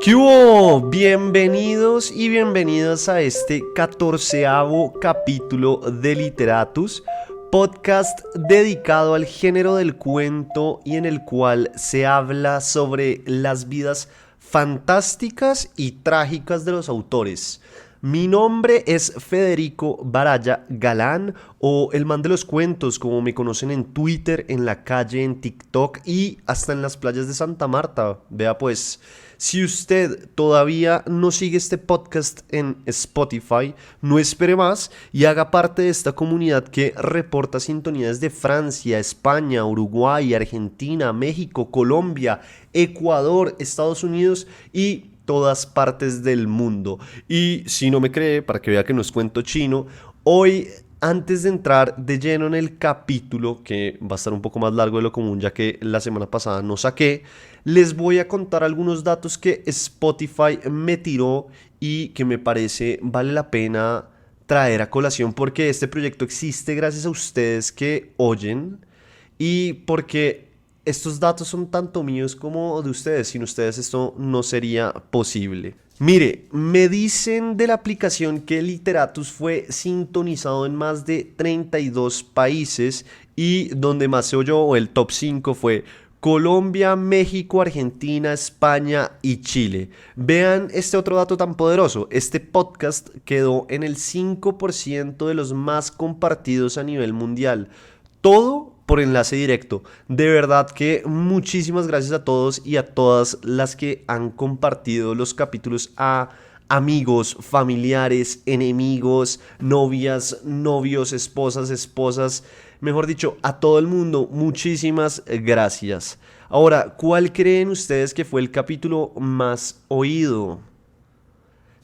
¿Qué hubo? Bienvenidos y bienvenidas a este 14º capítulo de Literatus, podcast dedicado al género del cuento y en el cual se habla sobre las vidas fantásticas y trágicas de los autores. Mi nombre es Federico Baraya Galán, o el man de los cuentos, como me conocen en Twitter, en la calle, en TikTok y hasta en las playas de Santa Marta. Vea pues, si usted todavía no sigue este podcast en Spotify, no espere más y haga parte de esta comunidad que reporta sintonías de Francia, España, Uruguay, Argentina, México, Colombia, Ecuador, Estados Unidos y todas partes del mundo. Y si no me cree, para que vea que no es cuento chino, hoy, antes de entrar de lleno en el capítulo, que va a estar un poco más largo de lo común ya que la semana pasada no saqué, les voy a contar algunos datos que Spotify me tiró y que me parece vale la pena traer a colación, porque este proyecto existe gracias a ustedes que oyen y porque estos datos son tanto míos como de ustedes. Sin ustedes esto no sería posible. Mire, me dicen de la aplicación que Literatus fue sintonizado en más de 32 países y donde más se oyó, o el top 5, fue Colombia, México, Argentina, España y Chile. Vean este otro dato tan poderoso. Este podcast quedó en el 5% de los más compartidos a nivel mundial. Todo por enlace directo. De verdad que muchísimas gracias a todos y a todas las que han compartido los capítulos a amigos, familiares, enemigos, novias, novios, esposas, mejor dicho, a todo el mundo. Muchísimas gracias. Ahora, ¿cuál creen ustedes que fue el capítulo más oído?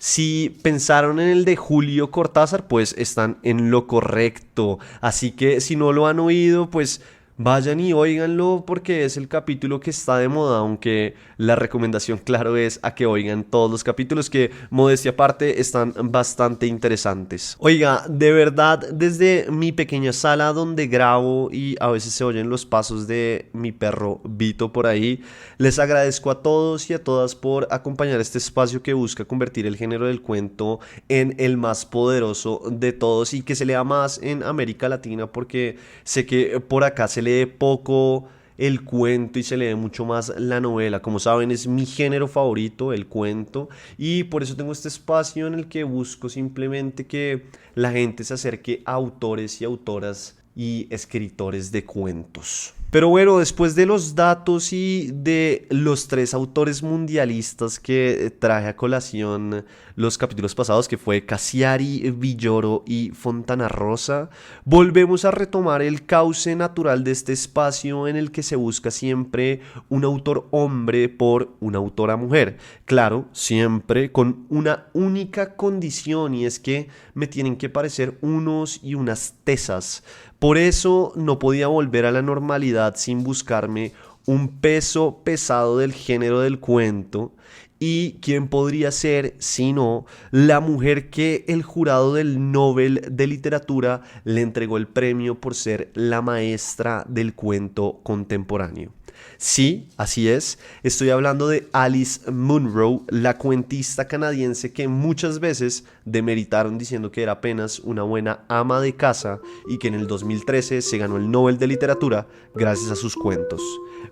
Si pensaron en el de Julio Cortázar, pues están en lo correcto. Así que si no lo han oído, pues vayan y óiganlo porque es el capítulo que está de moda, aunque la recomendación, claro, es a que oigan todos los capítulos que, modestia aparte, están bastante interesantes. Oiga, de verdad, desde mi pequeña sala donde grabo y a veces se oyen los pasos de mi perro Vito por ahí, les agradezco a todos y a todas por acompañar este espacio que busca convertir el género del cuento en el más poderoso de todos y que se lea más en América Latina, porque sé que por acá se lee poco el cuento y se lee mucho más la novela. Como saben, es mi género favorito, el cuento, y por eso tengo este espacio en el que busco simplemente que la gente se acerque a autores y autoras y escritores de cuentos. Pero bueno, después de los datos y de los 3 autores mundialistas que traje a colación los capítulos pasados, que fue Cassiari, Villoro y Fontana Rosa, volvemos a retomar el cauce natural de este espacio en el que se busca siempre un autor hombre por una autora mujer. Claro, siempre con una única condición, y es que me tienen que parecer unos y unas tesas. Por eso no podía volver a la normalidad sin buscarme un peso pesado del género del cuento. ¿Y quién podría ser sino la mujer que el jurado del Nobel de Literatura le entregó el premio por ser la maestra del cuento contemporáneo? Sí, así es, estoy hablando de Alice Munro, la cuentista canadiense que muchas veces demeritaron diciendo que era apenas una buena ama de casa y que en el 2013 se ganó el Nobel de Literatura gracias a sus cuentos.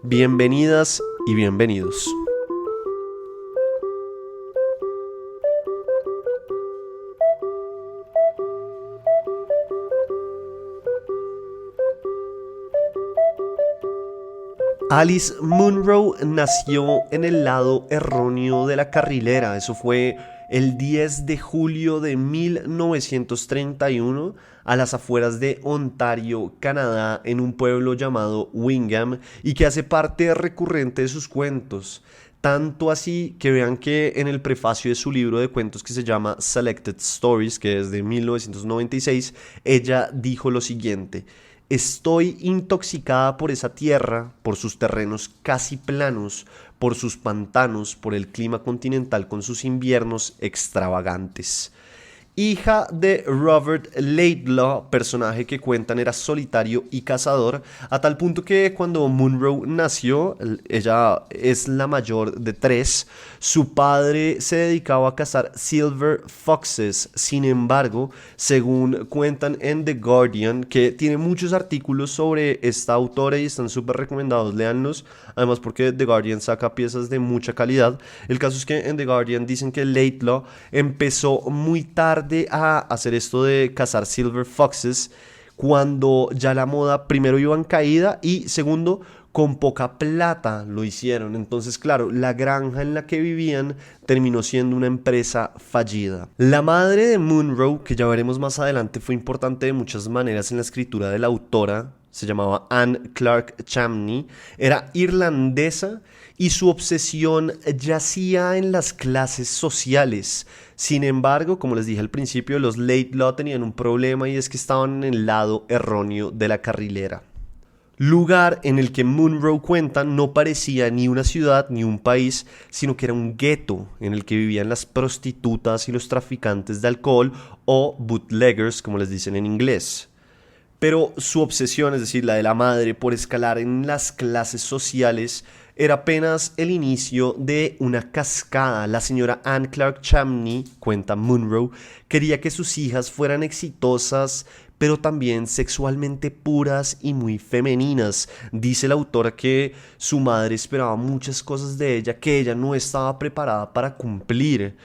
Bienvenidas y bienvenidos. Alice Munro nació en el lado erróneo de la carrilera. Eso fue el 10 de julio de 1931 a las afueras de Ontario, Canadá, en un pueblo llamado Wingham, y que hace parte recurrente de sus cuentos. Tanto así que vean que en el prefacio de su libro de cuentos que se llama Selected Stories, que es de 1996, ella dijo lo siguiente: estoy intoxicada por esa tierra, por sus terrenos casi planos, por sus pantanos, por el clima continental con sus inviernos extravagantes. hija de Robert Laidlaw, personaje que cuentan era solitario y cazador, a tal punto que cuando Munro nació, ella es la mayor de tres, su padre se dedicaba a cazar silver foxes. Sin embargo, según cuentan en The Guardian, que tiene muchos artículos sobre esta autora y están súper recomendados, léanlos, además porque The Guardian saca piezas de mucha calidad. El caso es que en The Guardian dicen que Laidlaw empezó muy tarde a hacer esto de cazar silver foxes, cuando ya la moda primero iba en caída y segundo con poca plata lo hicieron. Entonces, claro, la granja en la que vivían terminó siendo una empresa fallida. La madre de Munro, que ya veremos más adelante, fue importante de muchas maneras en la escritura de la autora. Se llamaba Anne Clark Chamney, era irlandesa y su obsesión yacía en las clases sociales. Sin embargo, como les dije al principio, los Laidlaw tenían un problema y es que estaban en el lado erróneo de la carrilera. Lugar en el que Munro cuenta no parecía ni una ciudad ni un país, sino que era un gueto en el que vivían las prostitutas y los traficantes de alcohol o bootleggers, como les dicen en inglés. Pero su obsesión, es decir, la de la madre por escalar en las clases sociales, era apenas el inicio de una cascada. La señora Anne Clark Chamney, cuenta Munro, quería que sus hijas fueran exitosas, pero también sexualmente puras y muy femeninas. Dice la autora que su madre esperaba muchas cosas de ella que ella no estaba preparada para cumplir.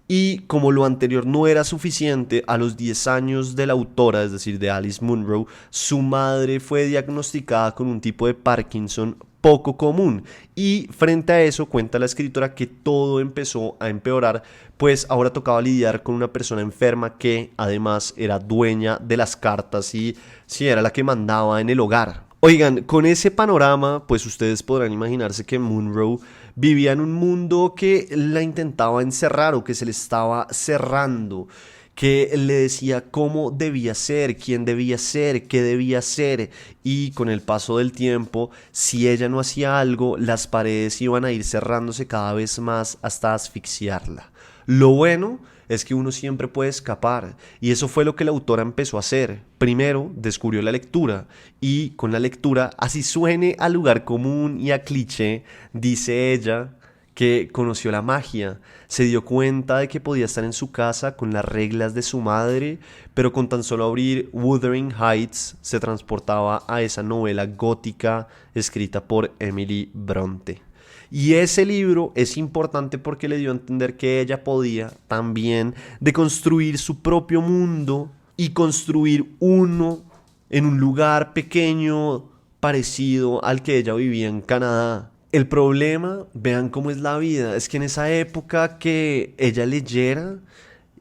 Y como lo anterior no era suficiente, a los 10 años de la autora, es decir, de Alice Munro, su madre fue diagnosticada con un tipo de Parkinson poco común. Y frente a eso cuenta la escritora que todo empezó a empeorar, pues ahora tocaba lidiar con una persona enferma que además era dueña de las cartas y sí, era la que mandaba en el hogar. Oigan, con ese panorama, pues ustedes podrán imaginarse que Munro vivía en un mundo que la intentaba encerrar o que se le estaba cerrando, que le decía cómo debía ser, quién debía ser, qué debía ser, y con el paso del tiempo, si ella no hacía algo, las paredes iban a ir cerrándose cada vez más hasta asfixiarla. Lo bueno es que uno siempre puede escapar, y eso fue lo que la autora empezó a hacer. Primero descubrió la lectura, y con la lectura, así suene a lugar común y a cliché, dice ella que conoció la magia, se dio cuenta de que podía estar en su casa con las reglas de su madre, pero con tan solo abrir Wuthering Heights se transportaba a esa novela gótica escrita por Emily Bronte. Y ese libro es importante porque le dio a entender que ella podía también deconstruir su propio mundo y construir uno en un lugar pequeño parecido al que ella vivía en Canadá. El problema, vean cómo es la vida, es que en esa época que ella leyera,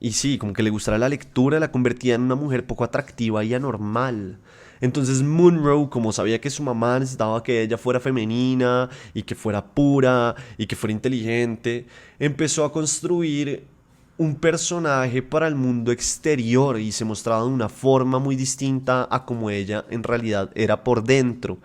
y sí, como que le gustara la lectura, la convertía en una mujer poco atractiva y anormal. Entonces Munro, como sabía que su mamá necesitaba que ella fuera femenina y que fuera pura y que fuera inteligente, empezó a construir un personaje para el mundo exterior y se mostraba de una forma muy distinta a como ella en realidad era por dentro.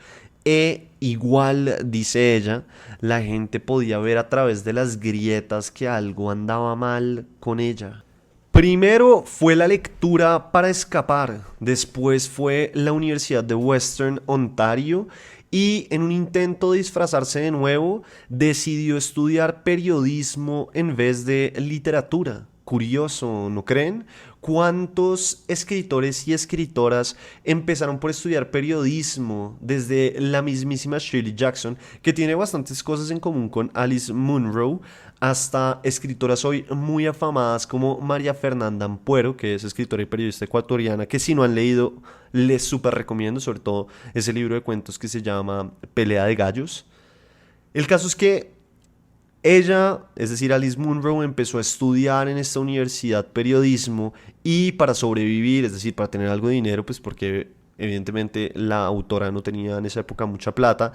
Igual, dice ella, la gente podía ver a través de las grietas que algo andaba mal con ella. Primero fue la lectura para escapar, después fue la Universidad de Western Ontario y en un intento de disfrazarse de nuevo decidió estudiar periodismo en vez de literatura. Curioso, ¿no creen? ¿Cuántos escritores y escritoras empezaron por estudiar periodismo? Desde la mismísima Shirley Jackson, que tiene bastantes cosas en común con Alice Munro, hasta escritoras hoy muy afamadas como María Fernanda Ampuero, que es escritora y periodista ecuatoriana, que si no han leído, les súper recomiendo, sobre todo ese libro de cuentos que se llama Pelea de Gallos. El caso es que ella, es decir, Alice Munro, empezó a estudiar en esta universidad periodismo y para sobrevivir, es decir, para tener algo de dinero, pues porque evidentemente la autora no tenía en esa época mucha plata,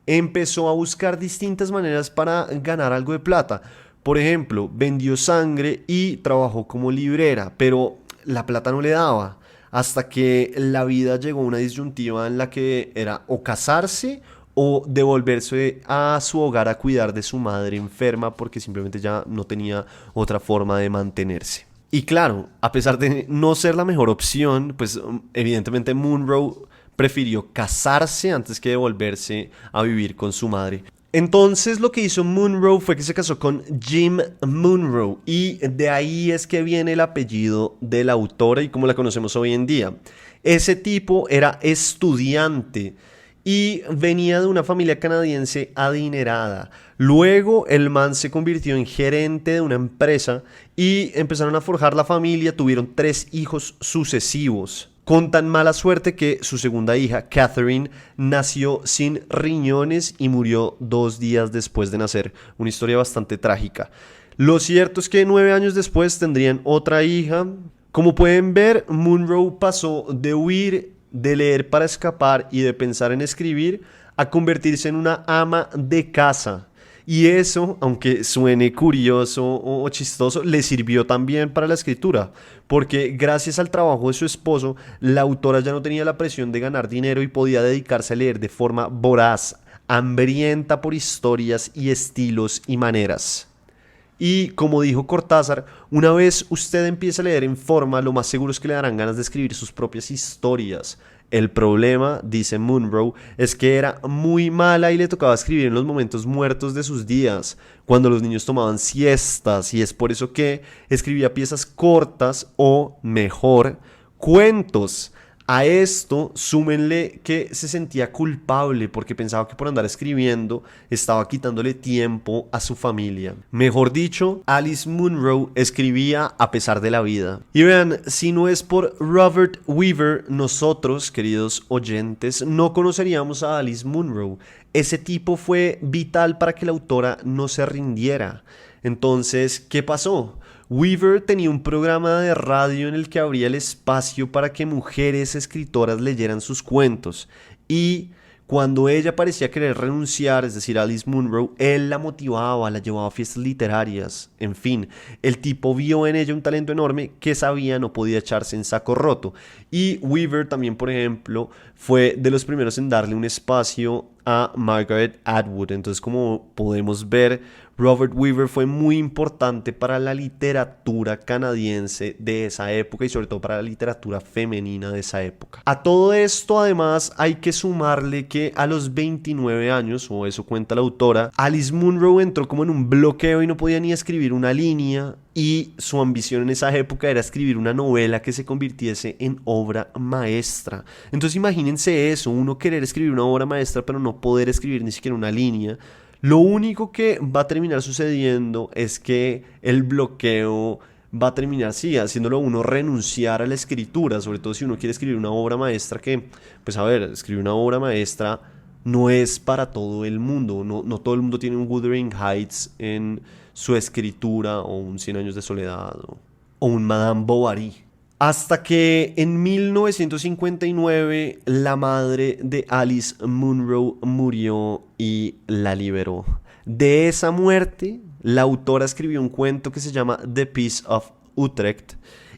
empezó a buscar distintas maneras para ganar algo de plata. Por ejemplo, vendió sangre y trabajó como librera, pero la plata no le daba, hasta que la vida llegó a una disyuntiva en la que era o casarse o devolverse a su hogar a cuidar de su madre enferma porque simplemente ya no tenía otra forma de mantenerse. Y claro, a pesar de no ser la mejor opción, pues evidentemente Munro prefirió casarse antes que devolverse a vivir con su madre. Entonces lo que hizo Munro fue que se casó con Jim Munro y de ahí es que viene el apellido de la autora y como la conocemos hoy en día. Ese tipo era estudiante y venía de una familia canadiense adinerada. Luego el man se convirtió en gerente de una empresa y empezaron a forjar la familia, tuvieron 3 hijos sucesivos. Con tan mala suerte que su segunda hija, Catherine, nació sin riñones y murió 2 días después de nacer. Una historia bastante trágica. Lo cierto es que 9 años después tendrían otra hija. Como pueden ver, Munro pasó de huir, de leer para escapar y de pensar en escribir a convertirse en una ama de casa. Y eso, aunque suene curioso o chistoso, le sirvió también para la escritura, porque gracias al trabajo de su esposo, la autora ya no tenía la presión de ganar dinero y podía dedicarse a leer de forma voraz, hambrienta por historias y estilos y maneras. Y como dijo Cortázar, una vez usted empiece a leer en forma, lo más seguro es que le darán ganas de escribir sus propias historias. El problema, dice Munro, es que era muy mala y le tocaba escribir en los momentos muertos de sus días, cuando los niños tomaban siestas, y es por eso que escribía piezas cortas o, mejor, cuentos. A esto súmenle que se sentía culpable porque pensaba que por andar escribiendo estaba quitándole tiempo a su familia. Mejor dicho, Alice Munro escribía a pesar de la vida. Y vean, si no es por Robert Weaver, nosotros, queridos oyentes, no conoceríamos a Alice Munro. Ese tipo fue vital para que la autora no se rindiera. Entonces, ¿qué pasó? Weaver tenía un programa de radio en el que abría el espacio para que mujeres escritoras leyeran sus cuentos y cuando ella parecía querer renunciar, es decir, Alice Munro, él la motivaba, la llevaba a fiestas literarias, en fin, el tipo vio en ella un talento enorme que sabía no podía echarse en saco roto. Y Weaver también, por ejemplo, fue de los primeros en darle un espacio a Margaret Atwood. Entonces, como podemos ver, Robert Weaver fue muy importante para la literatura canadiense de esa época y sobre todo para la literatura femenina de esa época. A todo esto, además, hay que sumarle que a los 29 años, o eso cuenta la autora, Alice Munro entró como en un bloqueo y no podía ni escribir una línea y su ambición en esa época era escribir una novela que se convirtiese en obra maestra. Entonces imagínense eso, uno querer escribir una obra maestra pero no poder escribir ni siquiera una línea. Lo único que va a terminar sucediendo es que el bloqueo va a terminar, sí, haciéndolo a uno renunciar a la escritura, sobre todo si uno quiere escribir una obra maestra que, pues a ver, escribir una obra maestra no es para todo el mundo, no todo el mundo tiene un Wuthering Heights en su escritura o un 100 años de soledad o un Madame Bovary. Hasta que en 1959 la madre de Alice Munro murió y la liberó. De esa muerte, la autora escribió un cuento que se llama The Peace of Utrecht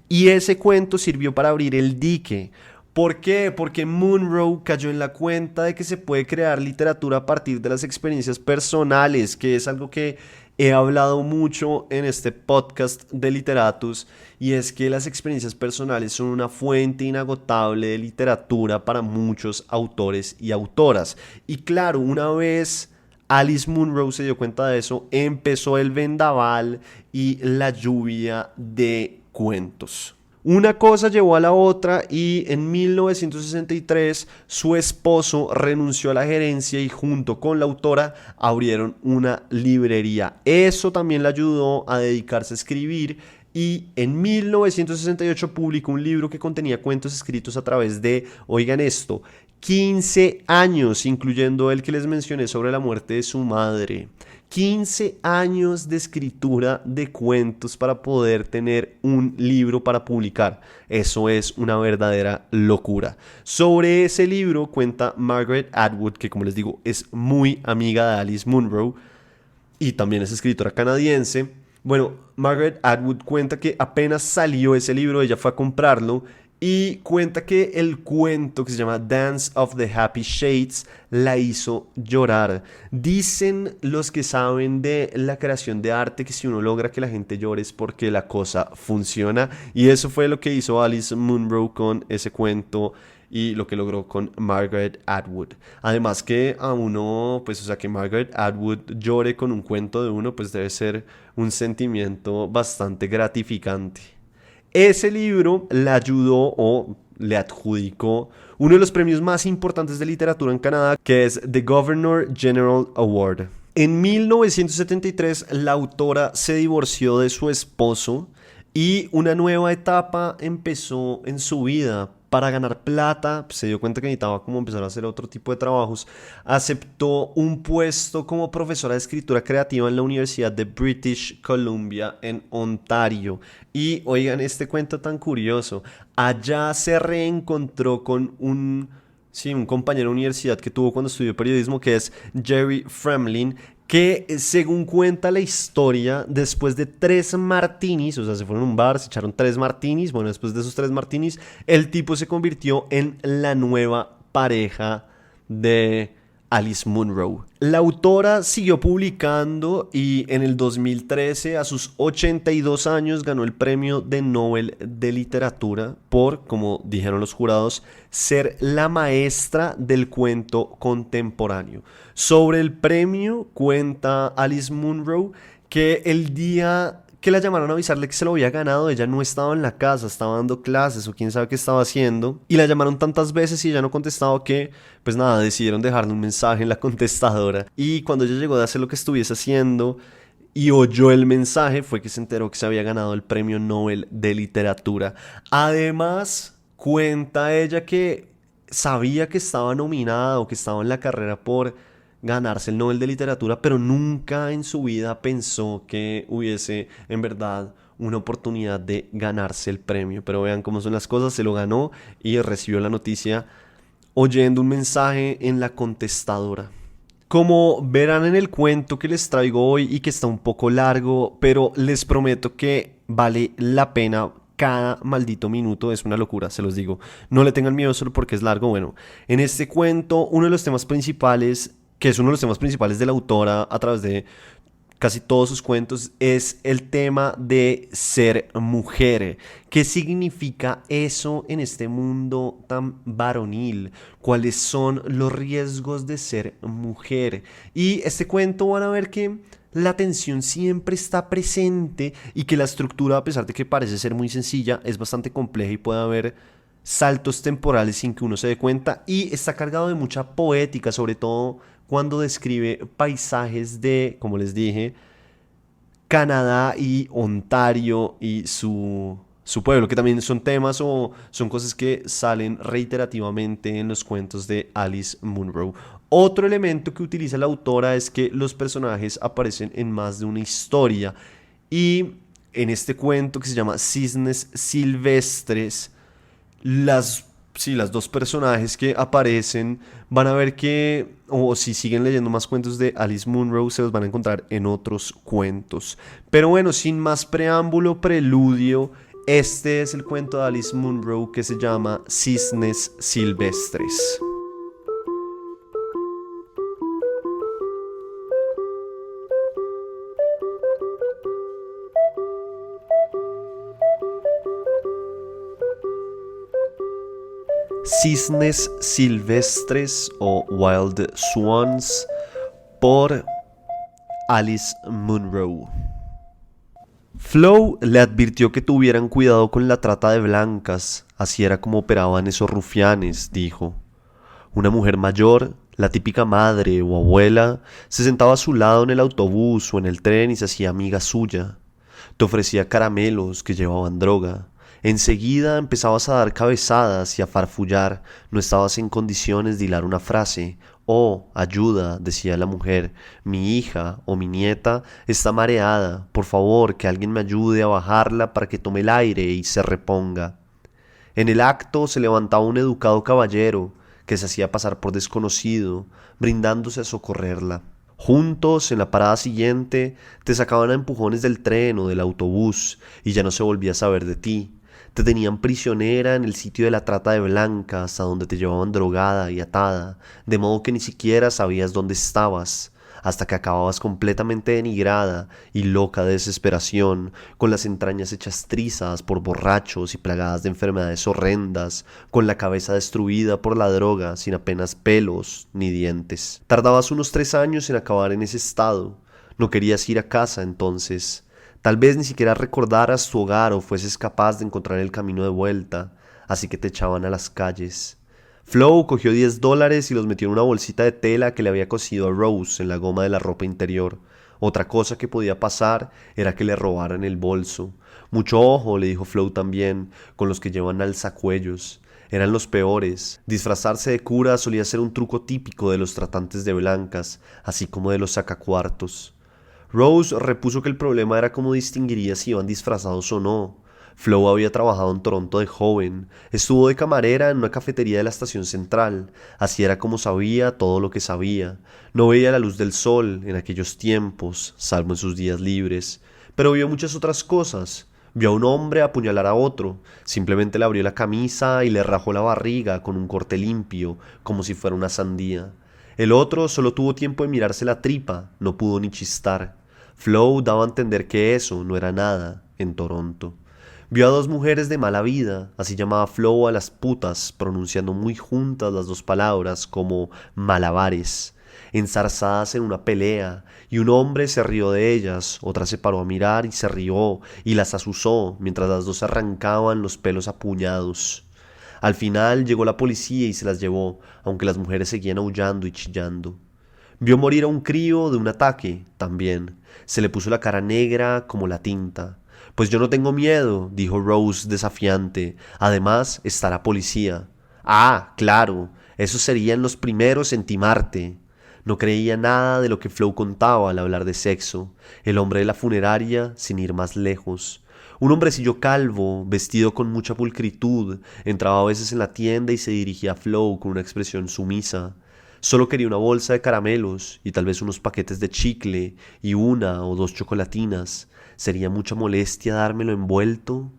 y ese cuento sirvió para abrir el dique. ¿Por qué? Porque Munro cayó en la cuenta de que se puede crear literatura a partir de las experiencias personales, que es algo que he hablado mucho en este podcast de Literatus, y es que las experiencias personales son una fuente inagotable de literatura para muchos autores y autoras. Y claro, una vez Alice Munro se dio cuenta de eso, empezó el vendaval y la lluvia de cuentos. Una cosa llevó a la otra y en 1963 su esposo renunció a la gerencia y junto con la autora abrieron una librería. Eso también le ayudó a dedicarse a escribir y en 1968 publicó un libro que contenía cuentos escritos a través de, oigan esto, 15 años, incluyendo el que les mencioné sobre la muerte de su madre. 15 años de escritura de cuentos para poder tener un libro para publicar. Eso es una verdadera locura. Sobre ese libro cuenta Margaret Atwood, que como les digo es muy amiga de Alice Munro y también es escritora canadiense. Bueno, Margaret Atwood cuenta que apenas salió ese libro, ella fue a comprarlo Y cuenta que el cuento que se llama Dance of the Happy Shades la hizo llorar. Dicen los que saben de la creación de arte que si uno logra que la gente llore es porque la cosa funciona. Y eso fue lo que hizo Alice Munro con ese cuento y lo que logró con Margaret Atwood. Además que a uno, pues o sea, que Margaret Atwood llore con un cuento de uno, pues debe ser un sentimiento bastante gratificante. Ese libro le ayudó o le adjudicó uno de los premios más importantes de literatura en Canadá, que es The Governor General Award. En 1973, la autora se divorció de su esposo y una nueva etapa empezó en su vida. Para ganar plata, se dio cuenta que necesitaba como empezar a hacer otro tipo de trabajos. Aceptó un puesto como profesora de escritura creativa en la Universidad de British Columbia en Ontario. Y oigan este cuento tan curioso. Allá se reencontró con un compañero de universidad que tuvo cuando estudió periodismo, que es Jerry Fremlin, que según cuenta la historia, después de 3 martinis, o sea, se fueron a un bar, se echaron 3 martinis, bueno, después de esos 3 martinis, el tipo se convirtió en la nueva pareja de Alice Munro. La autora siguió publicando y en el 2013, a sus 82 años, ganó el premio de Nobel de Literatura por, como dijeron los jurados, ser la maestra del cuento contemporáneo. Sobre el premio cuenta Alice Munro que el día que la llamaron a avisarle que se lo había ganado, ella no estaba en la casa, estaba dando clases o quién sabe qué estaba haciendo. Y la llamaron tantas veces y ella no contestaba que, pues nada, decidieron dejarle un mensaje en la contestadora. Y cuando ella llegó de hacer lo que estuviese haciendo y oyó el mensaje, fue que se enteró que se había ganado el premio Nobel de Literatura. Además, cuenta ella que sabía que estaba nominada o que estaba en la carrera por ganarse el Nobel de Literatura, pero nunca en su vida pensó que hubiese en verdad una oportunidad de ganarse el premio. Pero vean cómo son las cosas, se lo ganó y recibió la noticia oyendo un mensaje en la contestadora. Como verán en el cuento que les traigo hoy y que está un poco largo, pero les prometo que vale la pena. Cada maldito minuto es una locura, se los digo. No le tengan miedo solo porque es largo. Bueno, en este cuento uno de los temas principales, que es uno de los temas principales de la autora a través de casi todos sus cuentos, es el tema de ser mujer. ¿Qué significa eso en este mundo tan varonil? ¿Cuáles son los riesgos de ser mujer? Y este cuento van a ver que la tensión siempre está presente y que la estructura, a pesar de que parece ser muy sencilla, es bastante compleja y puede haber saltos temporales sin que uno se dé cuenta, y está cargado de mucha poética, sobre todo cuando describe paisajes de, como les dije, Canadá y Ontario y su pueblo, que también son temas o son cosas que salen reiterativamente en los cuentos de Alice Munro. Otro elemento que utiliza la autora es que los personajes aparecen en más de una historia, y en este cuento que se llama Cisnes Silvestres, las 2 personajes que aparecen van a ver que, o si siguen leyendo más cuentos de Alice Munro, se los van a encontrar en otros cuentos. Pero bueno, sin más preámbulo, preludio, este es el cuento de Alice Munro que se llama Cisnes Silvestres. Cisnes Silvestres o Wild Swans por Alice Munro. Flo le advirtió que tuvieran cuidado con la trata de blancas, así era como operaban esos rufianes, dijo. Una mujer mayor, la típica madre o abuela, se sentaba a su lado en el autobús o en el tren y se hacía amiga suya. Te ofrecía caramelos que llevaban droga. Enseguida empezabas a dar cabezadas y a farfullar, no estabas en condiciones de hilar una frase. «Oh, ayuda», decía la mujer, «mi hija o mi nieta está mareada, por favor, que alguien me ayude a bajarla para que tome el aire y se reponga». En el acto se levantaba un educado caballero que se hacía pasar por desconocido, brindándose a socorrerla. Juntos, en la parada siguiente, te sacaban a empujones del tren o del autobús y ya no se volvía a saber de ti. Te tenían prisionera en el sitio de la trata de blancas, a donde te llevaban drogada y atada, de modo que ni siquiera sabías dónde estabas, hasta que acababas completamente denigrada y loca de desesperación, con las entrañas hechas trizas por borrachos y plagadas de enfermedades horrendas, con la cabeza destruida por la droga, sin apenas pelos ni dientes. Tardabas unos 3 años en acabar en ese estado. No querías ir a casa entonces. Tal vez ni siquiera recordaras tu hogar o fueses capaz de encontrar el camino de vuelta, así que te echaban a las calles. Flo cogió $10 y los metió en una bolsita de tela que le había cosido a Rose en la goma de la ropa interior. Otra cosa que podía pasar era que le robaran el bolso. Mucho ojo, le dijo Flo también, con los que llevan alzacuellos. Eran los peores. Disfrazarse de cura solía ser un truco típico de los tratantes de blancas, así como de los sacacuartos. Rose repuso que el problema era cómo distinguiría si iban disfrazados o no. Flo había trabajado en Toronto de joven, estuvo de camarera en una cafetería de la estación central, así era como sabía todo lo que sabía. No veía la luz del sol en aquellos tiempos, salvo en sus días libres, pero vio muchas otras cosas. Vio a un hombre apuñalar a otro, simplemente le abrió la camisa y le rajó la barriga con un corte limpio, como si fuera una sandía. El otro solo tuvo tiempo de mirarse la tripa, no pudo ni chistar. Flo daba a entender que eso no era nada en Toronto. Vio a 2 mujeres de mala vida, así llamaba Flo a las putas, pronunciando muy juntas las 2 palabras como malabares, enzarzadas en una pelea, y un hombre se rió de ellas, otra se paró a mirar y se rió, y las azuzó, mientras las 2 arrancaban los pelos a puñados. Al final llegó la policía y se las llevó, aunque las mujeres seguían aullando y chillando. Vio morir a un crío de un ataque, también. Se le puso la cara negra como la tinta. Pues yo no tengo miedo, dijo Rose desafiante. Además, está la policía. Ah, claro, esos serían los primeros en timarte. No creía nada de lo que Flo contaba al hablar de sexo. El hombre de la funeraria, sin ir más lejos. Un hombrecillo calvo, vestido con mucha pulcritud, entraba a veces en la tienda y se dirigía a Flo con una expresión sumisa. Solo quería una bolsa de caramelos y tal vez unos paquetes de chicle y 1 o 2 chocolatinas. ¿Sería mucha molestia dármelo envuelto?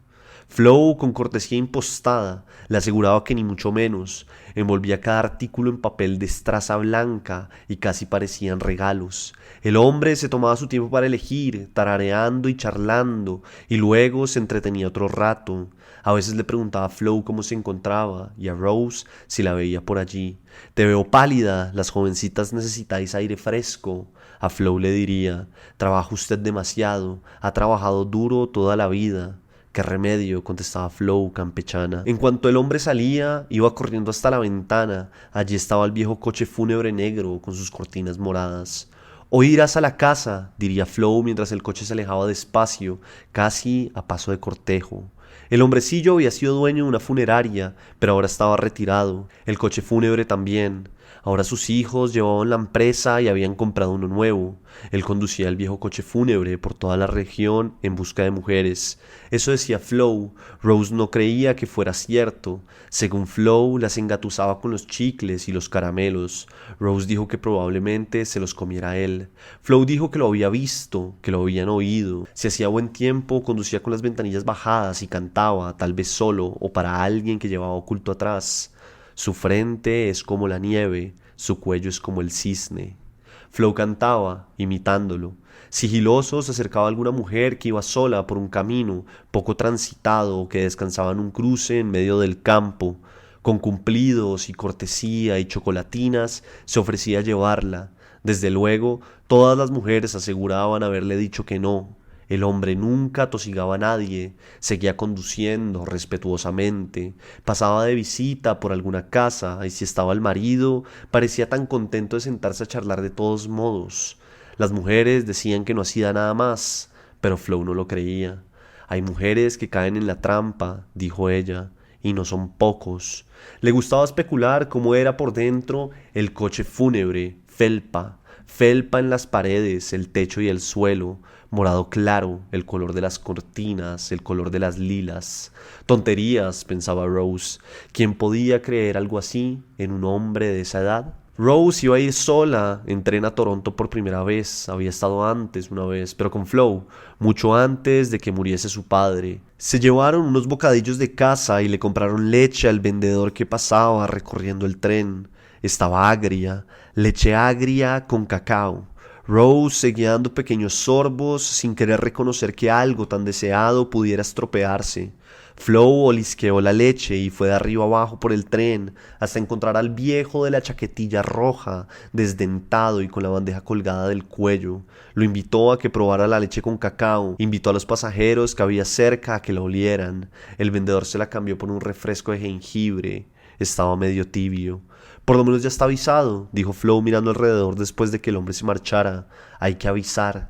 Flo, con cortesía impostada, le aseguraba que ni mucho menos. Envolvía cada artículo en papel de estraza blanca y casi parecían regalos. El hombre se tomaba su tiempo para elegir, tarareando y charlando, y luego se entretenía otro rato. A veces le preguntaba a Flo cómo se encontraba y a Rose si la veía por allí. «Te veo pálida, las jovencitas necesitáis aire fresco». A Flo le diría: «Trabaja usted demasiado, ha trabajado duro toda la vida». «¿Qué remedio?», contestaba Flo, campechana. En cuanto el hombre salía, iba corriendo hasta la ventana. Allí estaba el viejo coche fúnebre negro con sus cortinas moradas. «Hoy irás a la casa», diría Flo mientras el coche se alejaba despacio, casi a paso de cortejo. El hombrecillo había sido dueño de una funeraria, pero ahora estaba retirado. El coche fúnebre también. Ahora sus hijos llevaban la empresa y habían comprado uno nuevo. Él conducía el viejo coche fúnebre por toda la región en busca de mujeres. Eso decía Flo. Rose no creía que fuera cierto. Según Flo, las engatusaba con los chicles y los caramelos. Rose dijo que probablemente se los comiera él. Flo dijo que lo había visto, que lo habían oído. Si hacía buen tiempo, conducía con las ventanillas bajadas y cantaba, tal vez solo o para alguien que llevaba oculto atrás. Su frente es como la nieve, su cuello es como el cisne. Flo cantaba, imitándolo. Sigiloso se acercaba a alguna mujer que iba sola por un camino poco transitado o que descansaba en un cruce en medio del campo. Con cumplidos y cortesía y chocolatinas se ofrecía a llevarla. Desde luego, todas las mujeres aseguraban haberle dicho que no. El hombre nunca atosigaba a nadie, seguía conduciendo respetuosamente, pasaba de visita por alguna casa y si estaba el marido, parecía tan contento de sentarse a charlar de todos modos. Las mujeres decían que no hacía nada más, pero Flo no lo creía. «Hay mujeres que caen en la trampa», dijo ella, «y no son pocos». Le gustaba especular cómo era por dentro el coche fúnebre, felpa en las paredes, el techo y el suelo, morado claro, el color de las cortinas, el color de las lilas. Tonterías, pensaba Rose. ¿Quién podía creer algo así en un hombre de esa edad? Rose iba a ir sola en tren a Toronto por primera vez. Había estado antes una vez, pero con Flo, mucho antes de que muriese su padre. Se llevaron unos bocadillos de casa y le compraron leche al vendedor que pasaba recorriendo el tren. Estaba agria, leche agria con cacao. Rose seguía dando pequeños sorbos sin querer reconocer que algo tan deseado pudiera estropearse. Flo olisqueó la leche y fue de arriba abajo por el tren hasta encontrar al viejo de la chaquetilla roja, desdentado y con la bandeja colgada del cuello. Lo invitó a que probara la leche con cacao, invitó a los pasajeros que había cerca a que la olieran. El vendedor se la cambió por un refresco de jengibre. Estaba medio tibio. Por lo menos ya está avisado, dijo Flo mirando alrededor después de que el hombre se marchara. Hay que avisar.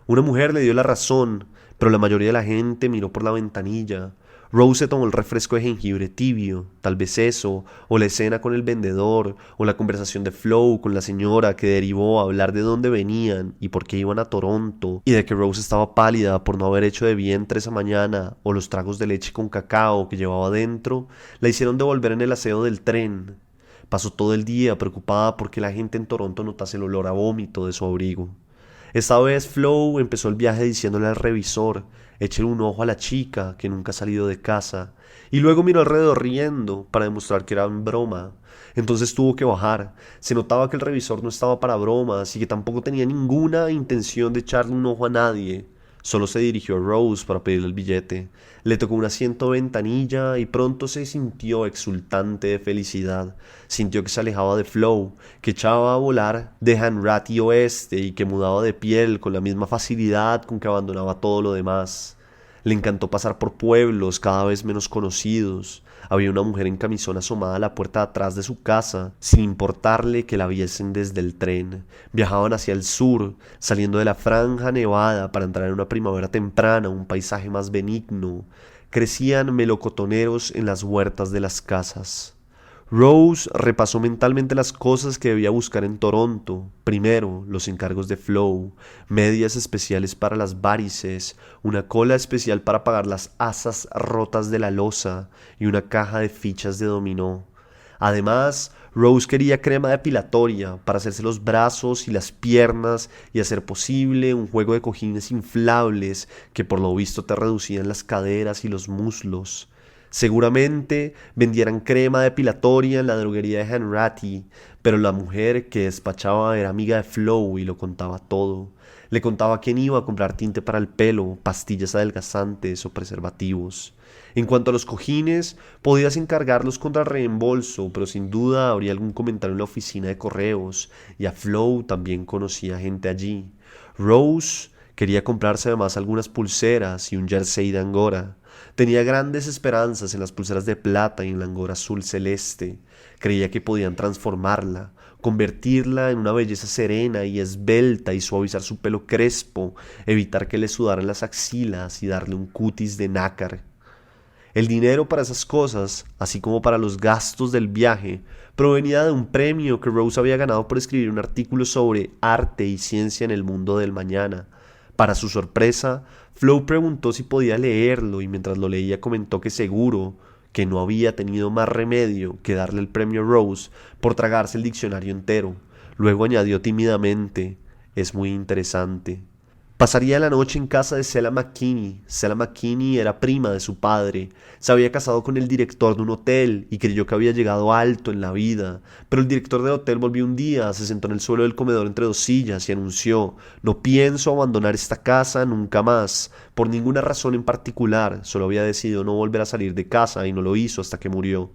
Una mujer le dio la razón, pero la mayoría de la gente miró por la ventanilla. Rose se tomó el refresco de jengibre tibio, tal vez eso, o la escena con el vendedor, o la conversación de Flo con la señora que derivó a hablar de dónde venían y por qué iban a Toronto, y de que Rose estaba pálida por no haber hecho de vientre esa mañana, o los tragos de leche con cacao que llevaba dentro, la hicieron devolver en el aseo del tren. Pasó todo el día preocupada porque la gente en Toronto notase el olor a vómito de su abrigo. Esta vez Flo empezó el viaje diciéndole al revisor, échale un ojo a la chica que nunca ha salido de casa, y luego miró alrededor riendo para demostrar que era en broma. Entonces tuvo que bajar. Se notaba que el revisor no estaba para bromas y que tampoco tenía ninguna intención de echarle un ojo a nadie. Solo se dirigió a Rose para pedirle el billete. Le tocó un asiento de ventanilla y pronto se sintió exultante de felicidad. Sintió que se alejaba de Flo, que echaba a volar de Hanratty Oeste y que mudaba de piel con la misma facilidad con que abandonaba todo lo demás. Le encantó pasar por pueblos cada vez menos conocidos. Había una mujer en camisón asomada a la puerta de atrás de su casa, sin importarle que la viesen desde el tren. Viajaban hacia el sur, saliendo de la franja nevada para entrar en una primavera temprana, un paisaje más benigno. Crecían melocotoneros en las huertas de las casas. Rose repasó mentalmente las cosas que debía buscar en Toronto. Primero, los encargos de Flo, medias especiales para las varices, una cola especial para pagar las asas rotas de la loza y una caja de fichas de dominó. Además, Rose quería crema depilatoria para hacerse los brazos y las piernas y hacer posible un juego de cojines inflables que por lo visto te reducían las caderas y los muslos. Seguramente vendieran crema depilatoria en la droguería de Hanratty, pero la mujer que despachaba era amiga de Flo y lo contaba todo. Le contaba quién iba a comprar tinte para el pelo, pastillas adelgazantes o preservativos. En cuanto a los cojines, podías encargarlos contra reembolso, pero sin duda habría algún comentario en la oficina de correos, y a Flo también conocía gente allí. Rose quería comprarse además algunas pulseras y un jersey de angora. Tenía grandes esperanzas en las pulseras de plata y en la angora azul celeste. Creía que podían transformarla, convertirla en una belleza serena y esbelta y suavizar su pelo crespo, evitar que le sudaran las axilas y darle un cutis de nácar. El dinero para esas cosas, así como para los gastos del viaje, provenía de un premio que Rose había ganado por escribir un artículo sobre arte y ciencia en el mundo del mañana. Para su sorpresa, Flo preguntó si podía leerlo y mientras lo leía comentó que seguro que no había tenido más remedio que darle el premio Rose por tragarse el diccionario entero. Luego añadió tímidamente, es muy interesante. Pasaría la noche en casa de Selah McKinney. Selah McKinney era prima de su padre. Se había casado con el director de un hotel y creyó que había llegado alto en la vida. Pero el director del hotel volvió un día, se sentó en el suelo del comedor entre dos sillas y anunció: no pienso abandonar esta casa nunca más, por ninguna razón en particular. Solo había decidido no volver a salir de casa y no lo hizo hasta que murió.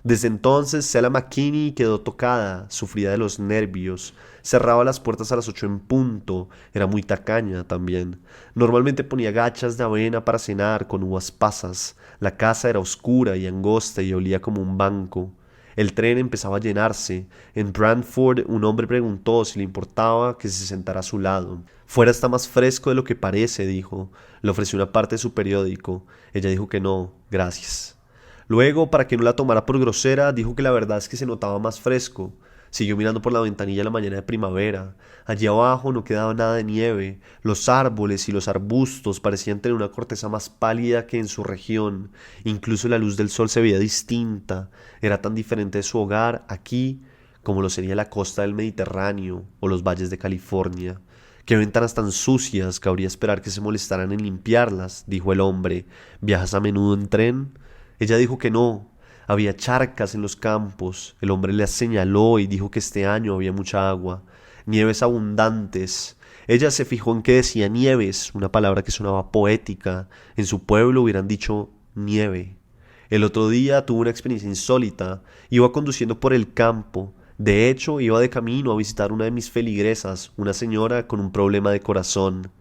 Desde entonces, Selah McKinney quedó tocada, sufría de los nervios, cerraba las puertas a las 8 en punto, era muy tacaña también. Normalmente ponía gachas de avena para cenar con uvas pasas. La casa era oscura y angosta y olía como un banco. El tren empezaba a llenarse. En Brantford un hombre preguntó si le importaba que se sentara a su lado. Fuera está más fresco de lo que parece, dijo. Le ofreció una parte de su periódico. Ella dijo que no, gracias. Luego, para que no la tomara por grosera, dijo que la verdad es que se notaba más fresco. Siguió mirando por la ventanilla la mañana de primavera. Allí abajo no quedaba nada de nieve. Los árboles y los arbustos parecían tener una corteza más pálida que en su región. Incluso la luz del sol se veía distinta. Era tan diferente de su hogar aquí como lo sería la costa del Mediterráneo o los valles de California. «¿Qué ventanas tan sucias? Cabría esperar que se molestaran en limpiarlas», dijo el hombre. «¿Viajas a menudo en tren?». Ella dijo que no. Había charcas en los campos. El hombre le señaló y dijo que este año había mucha agua. Nieves abundantes. Ella se fijó en que decía nieves, una palabra que sonaba poética. En su pueblo hubieran dicho nieve. El otro día tuve una experiencia insólita. Iba conduciendo por el campo. De hecho, iba de camino a visitar una de mis feligresas, una señora con un problema de corazón.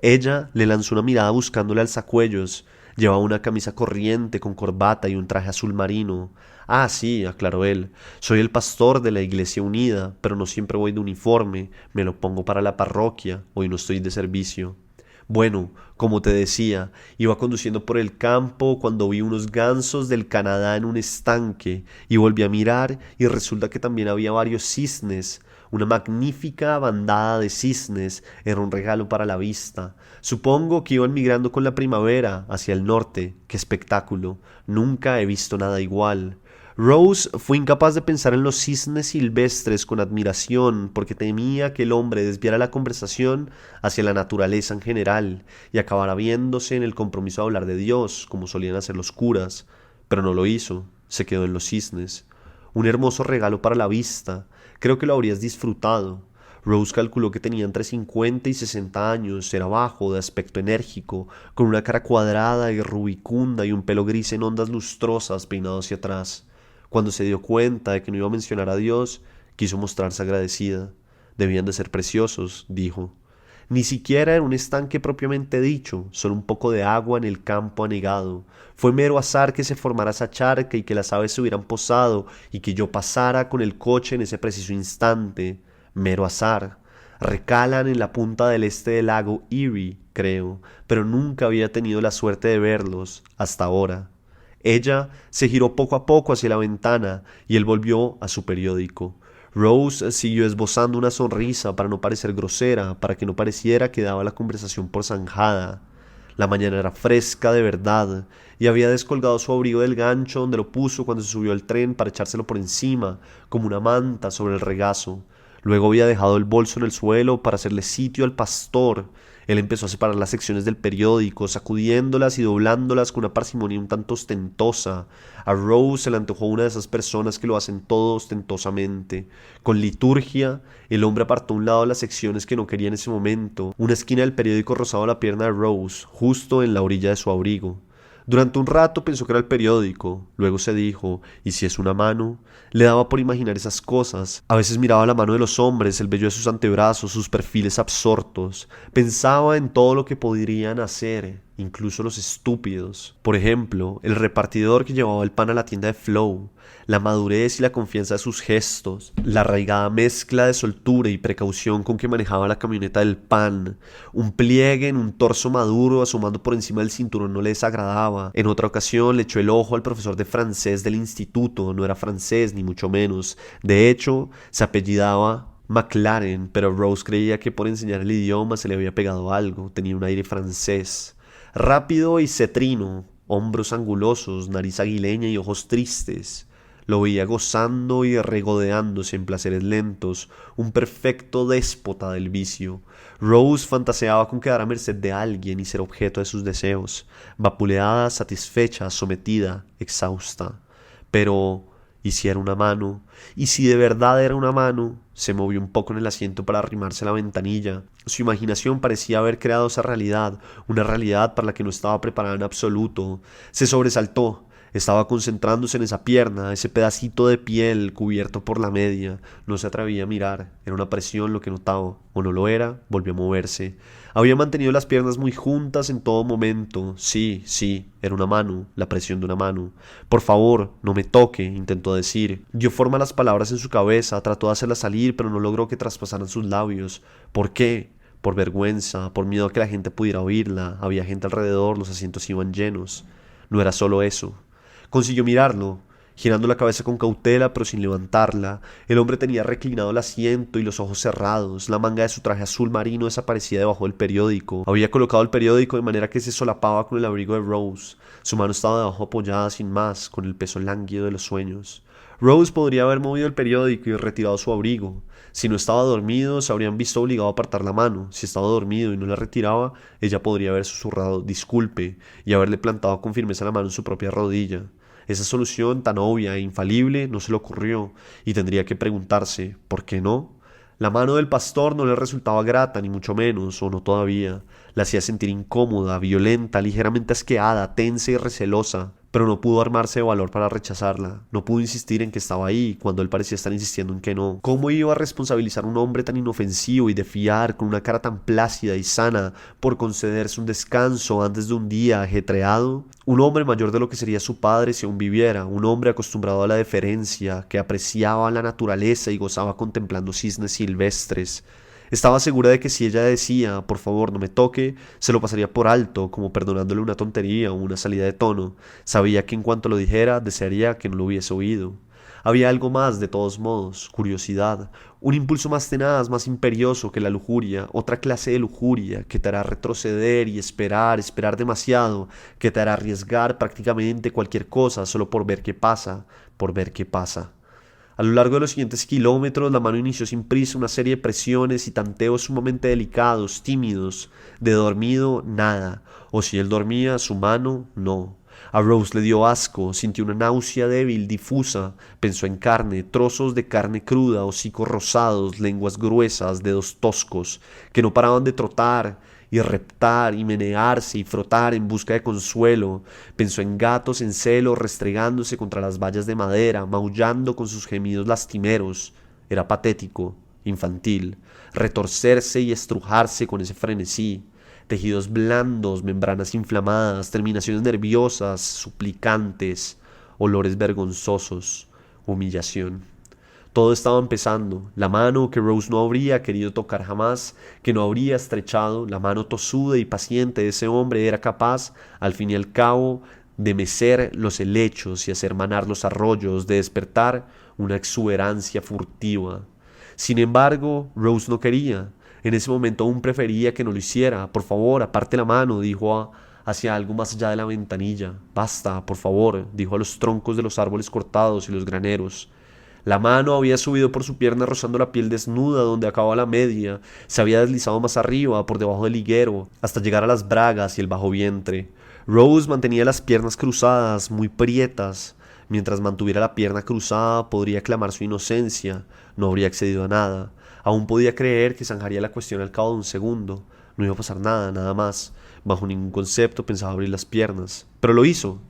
Ella le lanzó una mirada buscándole alzacuellos. Llevaba una camisa corriente con corbata y un traje azul marino. «Ah, sí», aclaró él. «Soy el pastor de la Iglesia Unida, pero no siempre voy de uniforme. Me lo pongo para la parroquia. Hoy no estoy de servicio». Bueno, como te decía, iba conduciendo por el campo cuando vi unos gansos del Canadá en un estanque y volví a mirar y resulta que también había varios cisnes. Una magnífica bandada de cisnes era un regalo para la vista. Supongo que iban migrando con la primavera hacia el norte. ¡Qué espectáculo! Nunca he visto nada igual. Rose fue incapaz de pensar en los cisnes silvestres con admiración porque temía que el hombre desviara la conversación hacia la naturaleza en general y acabara viéndose en el compromiso de hablar de Dios, como solían hacer los curas. Pero no lo hizo, se quedó en los cisnes. Un hermoso regalo para la vista. Creo que lo habrías disfrutado. Rose calculó que tenía entre 50 y 60 años, era bajo, de aspecto enérgico, con una cara cuadrada y rubicunda y un pelo gris en ondas lustrosas peinado hacia atrás. Cuando se dio cuenta de que no iba a mencionar a Dios, quiso mostrarse agradecida. «Debían de ser preciosos», dijo. «Ni siquiera era un estanque propiamente dicho, solo un poco de agua en el campo anegado. Fue mero azar que se formara esa charca y que las aves se hubieran posado y que yo pasara con el coche en ese preciso instante. Mero azar. Recalan en la punta del este del lago Erie, creo, pero nunca había tenido la suerte de verlos hasta ahora». Ella se giró poco a poco hacia la ventana y él volvió a su periódico. Rose siguió esbozando una sonrisa para no parecer grosera, para que no pareciera que daba la conversación por zanjada. La mañana era fresca de verdad y había descolgado su abrigo del gancho donde lo puso cuando se subió al tren para echárselo por encima, como una manta sobre el regazo. Luego había dejado el bolso en el suelo para hacerle sitio al pastor. Él empezó a separar las secciones del periódico, sacudiéndolas y doblándolas con una parsimonia un tanto ostentosa. A Rose se le antojó una de esas personas que lo hacen todo ostentosamente. Con liturgia, el hombre apartó a un lado las secciones que no quería en ese momento. Una esquina del periódico rozaba la pierna de Rose, justo en la orilla de su abrigo. Durante un rato pensó que era el periódico, luego se dijo, ¿y si es una mano? Le daba por imaginar esas cosas. A veces miraba la mano de los hombres, el vello de sus antebrazos, sus perfiles absortos. Pensaba en todo lo que podrían hacer, incluso los estúpidos. Por ejemplo, el repartidor que llevaba el pan a la tienda de Flow, la madurez y la confianza de sus gestos, la arraigada mezcla de soltura y precaución con que manejaba la camioneta del pan, un pliegue en un torso maduro asomando por encima del cinturón no le desagradaba. En otra ocasión le echó el ojo al profesor de francés del instituto, no era francés ni mucho menos, de hecho se apellidaba McLaren, pero Rose creía que por enseñar el idioma se le había pegado algo, tenía un aire francés. Rápido y cetrino, hombros angulosos, nariz aguileña y ojos tristes. Lo veía gozando y regodeándose en placeres lentos, un perfecto déspota del vicio. Rose fantaseaba con quedar a merced de alguien y ser objeto de sus deseos, vapuleada, satisfecha, sometida, exhausta. Pero, ¿y si era una mano? ¿Y si de verdad era una mano? Se movió un poco en el asiento para arrimarse a la ventanilla. Su imaginación parecía haber creado esa realidad, una realidad para la que no estaba preparada en absoluto. Se sobresaltó. Estaba concentrándose en esa pierna, ese pedacito de piel cubierto por la media. No se atrevía a mirar. Era una presión lo que notaba. O no lo era, volvió a moverse. Había mantenido las piernas muy juntas en todo momento. Sí, era una mano, la presión de una mano. «Por favor, no me toque», intentó decir. Dio forma a las palabras en su cabeza, trató de hacerlas salir, pero no logró que traspasaran sus labios. ¿Por qué? Por vergüenza, por miedo a que la gente pudiera oírla. Había gente alrededor, los asientos iban llenos. No era solo eso. Consiguió mirarlo, girando la cabeza con cautela pero sin levantarla. El hombre tenía reclinado el asiento y los ojos cerrados. La manga de su traje azul marino desaparecía debajo del periódico. Había colocado el periódico de manera que se solapaba con el abrigo de Rose. Su mano estaba debajo apoyada sin más, con el peso lánguido de los sueños. Rose podría haber movido el periódico y retirado su abrigo. Si no estaba dormido, se habrían visto obligado a apartar la mano. Si estaba dormido y no la retiraba, ella podría haber susurrado disculpe y haberle plantado con firmeza la mano en su propia rodilla. Esa solución tan obvia e infalible no se le ocurrió y tendría que preguntarse ¿por qué no? La mano del pastor no le resultaba grata, ni mucho menos, o no todavía. La hacía sentir incómoda, violenta, ligeramente asqueada, tensa y recelosa, pero no pudo armarse de valor para rechazarla. No pudo insistir en que estaba ahí cuando él parecía estar insistiendo en que no. ¿Cómo iba a responsabilizar a un hombre tan inofensivo y de fiar, con una cara tan plácida y sana, por concederse un descanso antes de un día ajetreado? Un hombre mayor de lo que sería su padre si aún viviera, un hombre acostumbrado a la deferencia, que apreciaba la naturaleza y gozaba contemplando cisnes silvestres. Estaba segura de que si ella decía, por favor no me toque, se lo pasaría por alto, como perdonándole una tontería o una salida de tono. Sabía que en cuanto lo dijera, desearía que no lo hubiese oído. Había algo más, de todos modos, curiosidad, un impulso más tenaz, más imperioso que la lujuria, otra clase de lujuria que te hará retroceder y esperar demasiado, que te hará arriesgar prácticamente cualquier cosa solo por ver qué pasa, por ver qué pasa. A lo largo de los siguientes kilómetros, la mano inició sin prisa una serie de presiones y tanteos sumamente delicados, tímidos. De dormido, nada. O si él dormía, su mano, no. A Rose le dio asco, sintió una náusea débil, difusa. Pensó en carne, trozos de carne cruda, hocicos rosados, lenguas gruesas, dedos toscos, que no paraban de trotar y reptar y menearse y frotar en busca de consuelo. Pensó en gatos en celo restregándose contra las vallas de madera, maullando con sus gemidos lastimeros. Era patético, infantil, retorcerse y estrujarse con ese frenesí. Tejidos blandos, membranas inflamadas, terminaciones nerviosas, suplicantes, olores vergonzosos, humillación. Todo estaba empezando. La mano que Rose no habría querido tocar jamás, que no habría estrechado, la mano tosuda y paciente de ese hombre era capaz, al fin y al cabo, de mecer los helechos y hacer manar los arroyos, de despertar una exuberancia furtiva. Sin embargo, Rose no quería. En ese momento aún prefería que no lo hiciera. Por favor, aparte la mano, dijo hacia algo más allá de la ventanilla. Basta, por favor, dijo a los troncos de los árboles cortados y los graneros. La mano había subido por su pierna rozando la piel desnuda donde acababa la media, se había deslizado más arriba, por debajo del higuero, hasta llegar a las bragas y el bajo vientre. Rose mantenía las piernas cruzadas, muy prietas. Mientras mantuviera la pierna cruzada podría clamar su inocencia, no habría accedido a nada. Aún podía creer que zanjaría la cuestión al cabo de un segundo. No iba a pasar nada, nada más. Bajo ningún concepto pensaba abrir las piernas. Pero lo hizo.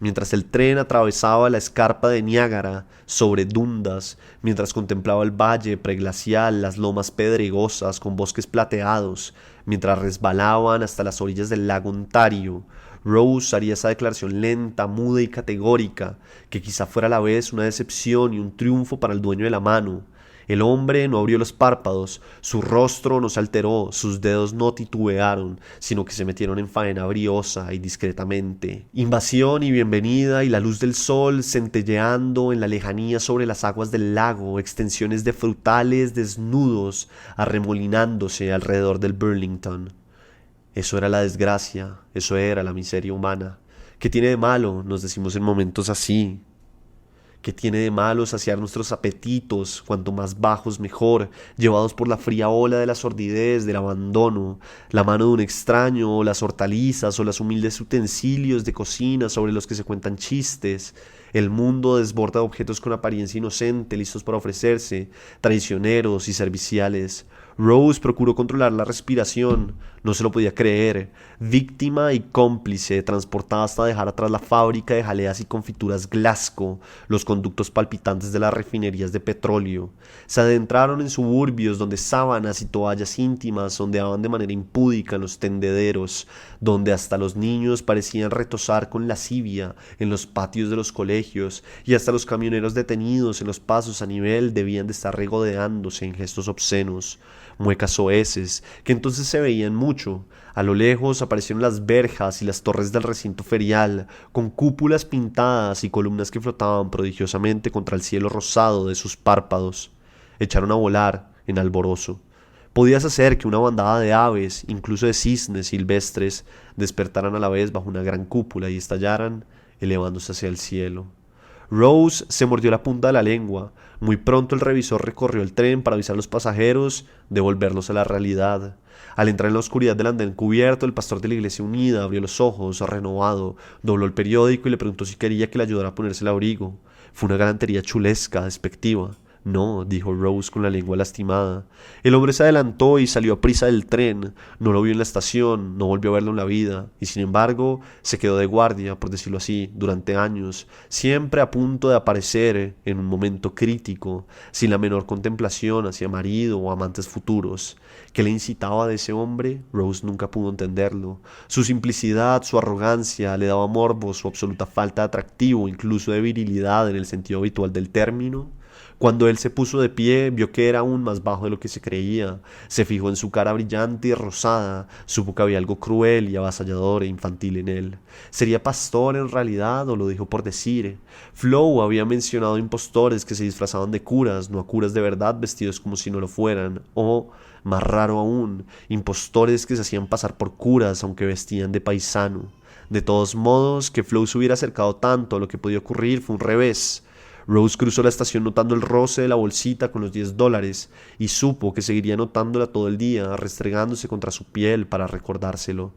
Mientras el tren atravesaba la escarpa de Niágara sobre Dundas, mientras contemplaba el valle preglacial, las lomas pedregosas con bosques plateados, mientras resbalaban hasta las orillas del lago Ontario, Rose haría esa declaración lenta, muda y categórica, que quizá fuera a la vez una decepción y un triunfo para el dueño de la mano. El hombre no abrió los párpados, su rostro no se alteró, sus dedos no titubearon, sino que se metieron en faena briosa y discretamente. Invasión y bienvenida y la luz del sol centelleando en la lejanía sobre las aguas del lago, extensiones de frutales desnudos arremolinándose alrededor del Burlington. Eso era la desgracia, eso era la miseria humana. ¿Qué tiene de malo? Nos decimos en momentos así. ¿Qué tiene de malo saciar nuestros apetitos, cuanto más bajos mejor, llevados por la fría ola de la sordidez, del abandono, la mano de un extraño, o las hortalizas, o los humildes utensilios de cocina sobre los que se cuentan chistes? El mundo desborda de objetos con apariencia inocente, listos para ofrecerse, traicioneros y serviciales. Rose procuró controlar la respiración, no se lo podía creer, víctima y cómplice, transportada hasta dejar atrás la fábrica de jaleas y confituras Glasgow, los conductos palpitantes de las refinerías de petróleo. Se adentraron en suburbios donde sábanas y toallas íntimas ondeaban de manera impúdica en los tendederos, donde hasta los niños parecían retosar con lascivia en los patios de los colegios, y hasta los camioneros detenidos en los pasos a nivel debían de estar regodeándose en gestos obscenos. Muecas soeces, que entonces se veían mucho. A lo lejos aparecieron las verjas y las torres del recinto ferial, con cúpulas pintadas y columnas que flotaban prodigiosamente contra el cielo rosado de sus párpados. Echaron a volar en alborozo. Podías hacer que una bandada de aves, incluso de cisnes silvestres, despertaran a la vez bajo una gran cúpula y estallaran, elevándose hacia el cielo. Rose se mordió la punta de la lengua. Muy pronto el revisor recorrió el tren para avisar a los pasajeros de volverlos a la realidad. Al entrar en la oscuridad del andén cubierto, el pastor de la Iglesia Unida abrió los ojos, renovado, dobló el periódico y le preguntó si quería que le ayudara a ponerse el abrigo. Fue una galantería chulesca, despectiva. No, dijo Rose con la lengua lastimada. El hombre se adelantó y salió a prisa del tren. No lo vio en la estación, no volvió a verlo en la vida, y sin embargo se quedó de guardia, por decirlo así, durante años, siempre a punto de aparecer en un momento crítico, sin la menor contemplación hacia marido o amantes futuros. ¿Qué le incitaba de ese hombre? Rose nunca pudo entenderlo. Su simplicidad, su arrogancia, le daba morbo, su absoluta falta de atractivo, incluso de virilidad en el sentido habitual del término. Cuando él se puso de pie, vio que era aún más bajo de lo que se creía. Se fijó en su cara brillante y rosada. Supo que había algo cruel y avasallador e infantil en él. ¿Sería pastor en realidad o lo dijo por decir? Flo había mencionado impostores que se disfrazaban de curas, no a curas de verdad vestidos como si no lo fueran. O, más raro aún, impostores que se hacían pasar por curas aunque vestían de paisano. De todos modos, que Flo se hubiera acercado tanto a lo que podía ocurrir fue un revés. Rose cruzó la estación notando el roce de la bolsita con los $10 y supo que seguiría notándola todo el día, restregándose contra su piel para recordárselo.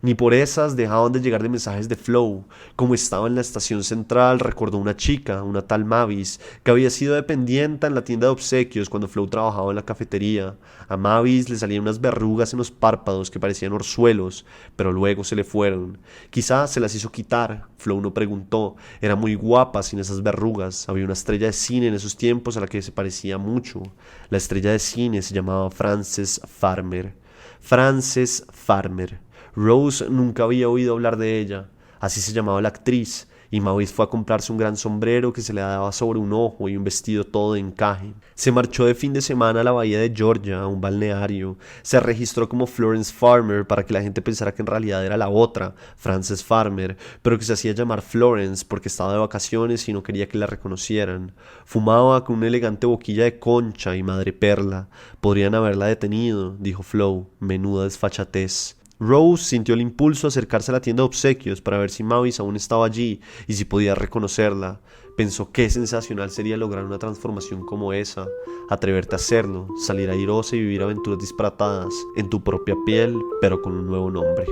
Ni por esas dejaban de llegar de mensajes de Flo. Como estaba en la estación central, recordó una chica, una tal Mavis, que había sido dependienta en la tienda de obsequios cuando Flo trabajaba en la cafetería. A Mavis le salían unas verrugas en los párpados que parecían orzuelos, pero luego se le fueron. Quizás se las hizo quitar, Flo no preguntó. Era muy guapa sin esas verrugas. Había una estrella de cine en esos tiempos a la que se parecía mucho. La estrella de cine se llamaba Frances Farmer. Frances Farmer. Rose nunca había oído hablar de ella. Así se llamaba la actriz, y Mavis fue a comprarse un gran sombrero que se le daba sobre un ojo y un vestido todo de encaje. Se marchó de fin de semana a la bahía de Georgia, a un balneario. Se registró como Florence Farmer para que la gente pensara que en realidad era la otra, Frances Farmer, pero que se hacía llamar Florence porque estaba de vacaciones y no quería que la reconocieran. Fumaba con una elegante boquilla de concha y madreperla. Podrían haberla detenido, dijo Flo, menuda desfachatez. Rose sintió el impulso de acercarse a la tienda de obsequios para ver si Mavis aún estaba allí y si podía reconocerla. Pensó qué sensacional sería lograr una transformación como esa, atreverte a hacerlo, salir airosa y vivir aventuras disparatadas, en tu propia piel, pero con un nuevo nombre.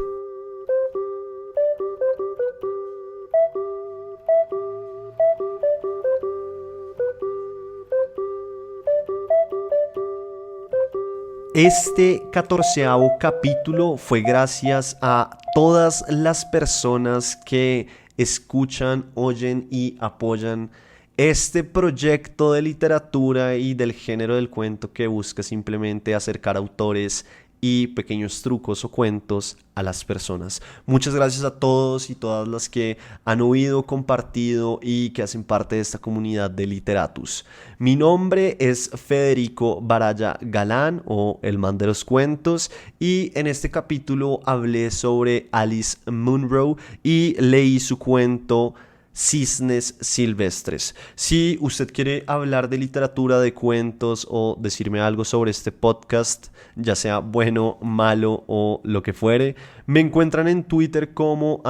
Este 14º capítulo fue gracias a todas las personas que escuchan, oyen y apoyan este proyecto de literatura y del género del cuento que busca simplemente acercar autores y pequeños trucos o cuentos a las personas. Muchas gracias a todos y todas las que han oído, compartido y que hacen parte de esta comunidad de Literatus. Mi nombre es Federico Baraya Galán, o el man de los cuentos, y en este capítulo hablé sobre Alice Munro y leí su cuento Cisnes Silvestres. Si usted quiere hablar de literatura, de cuentos o decirme algo sobre este podcast, ya sea bueno, malo o lo que fuere, me encuentran en Twitter como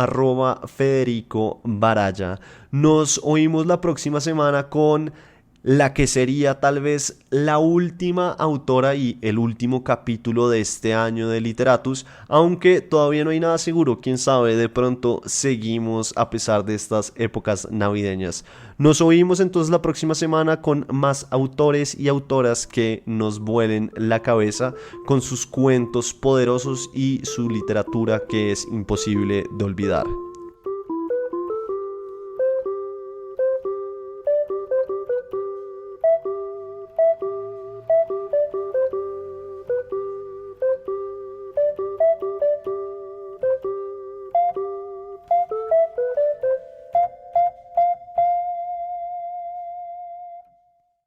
@Federico Baraya. Nos oímos la próxima semana con la que sería tal vez la última autora y el último capítulo de este año de Literatus, aunque todavía no hay nada seguro, quién sabe, de pronto seguimos a pesar de estas épocas navideñas. Nos oímos entonces la próxima semana con más autores y autoras que nos vuelen la cabeza con sus cuentos poderosos y su literatura que es imposible de olvidar.